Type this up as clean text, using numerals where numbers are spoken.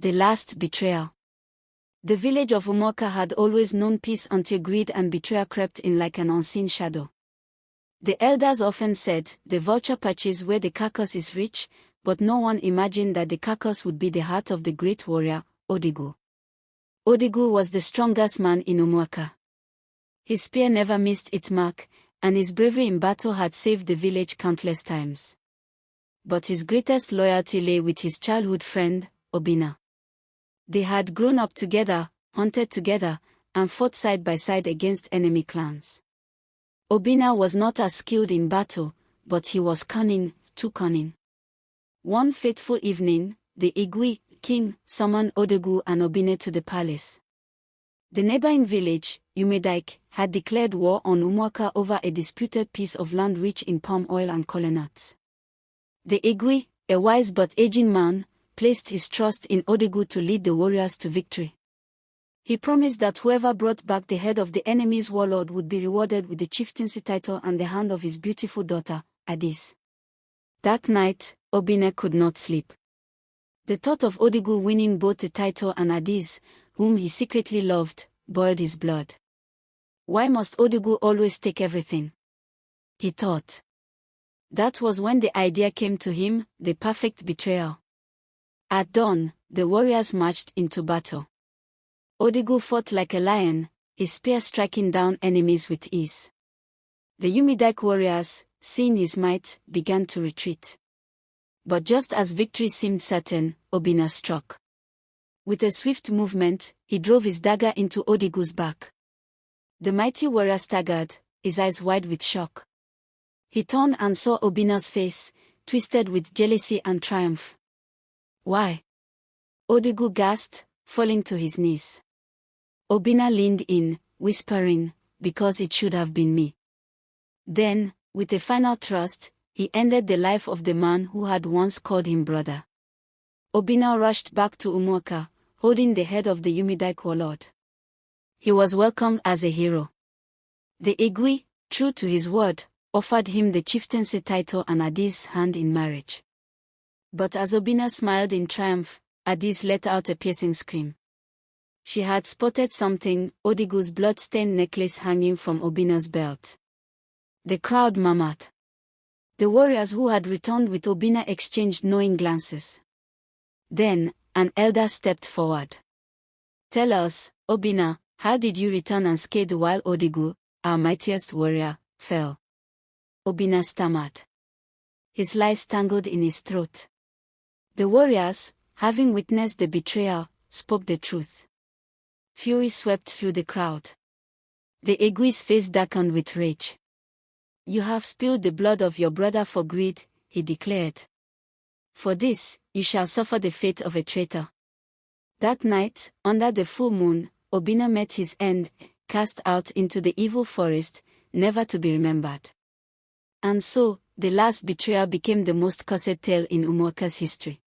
The last betrayal. The village of Umuoka had always known peace until greed and betrayal crept in like an unseen shadow. The elders often said, the vulture perches where the carcass is rich, but no one imagined that the carcass would be the heart of the great warrior, Odigu. Odigu was the strongest man in Umuoka. His spear never missed its mark, and his bravery in battle had saved the village countless times. But his greatest loyalty lay with his childhood friend, Obinna. They had grown up together, hunted together, and fought side by side against enemy clans. Obinna was not as skilled in battle, but he was cunning, too cunning. One fateful evening, the Igwe king summoned Odigu and Obinna to the palace. The neighboring village, Umedike, had declared war on Umuoka over a disputed piece of land rich in palm oil and kola nuts. The Igwe, a wise but aging man, placed his trust in Odigu to lead the warriors to victory. He promised that whoever brought back the head of the enemy's warlord would be rewarded with the chieftaincy title and the hand of his beautiful daughter, Adis. That night, Obinna could not sleep. The thought of Odigu winning both the title and Adis, whom he secretly loved, boiled his blood. Why must Odigu always take everything? He thought. That was when the idea came to him, the perfect betrayal. At dawn, the warriors marched into battle. Odigu fought like a lion, his spear striking down enemies with ease. The Umedike warriors, seeing his might, began to retreat. But just as victory seemed certain, Obinna struck. With a swift movement, he drove his dagger into Odigu's back. The mighty warrior staggered, his eyes wide with shock. He turned and saw Obinna's face, twisted with jealousy and triumph. Why? Odigu gasped, falling to his knees. Obinna leaned in, whispering, because it should have been me. Then, with a final thrust, he ended the life of the man who had once called him brother. Obinna rushed back to Umuoka, holding the head of the Umedike warlord. He was welcomed as a hero. The Igwe, true to his word, offered him the chieftaincy title and Adis' hand in marriage. But as Obinna smiled in triumph, Adis let out a piercing scream. She had spotted something, Odigu's blood-stained necklace hanging from Obinna's belt. The crowd murmured. The warriors who had returned with Obinna exchanged knowing glances. Then, an elder stepped forward. Tell us, Obinna, how did you return unscathed while Odigu, our mightiest warrior, fell? Obinna stammered. His lies tangled in his throat. The warriors, having witnessed the betrayal, spoke the truth. Fury swept through the crowd. The Igwe's face darkened with rage. You have spilled the blood of your brother for greed, he declared. For this, you shall suffer the fate of a traitor. That night, under the full moon, Obinna met his end, cast out into the evil forest, never to be remembered. And so, the last betrayal became the most cursed tale in Umuoka's history.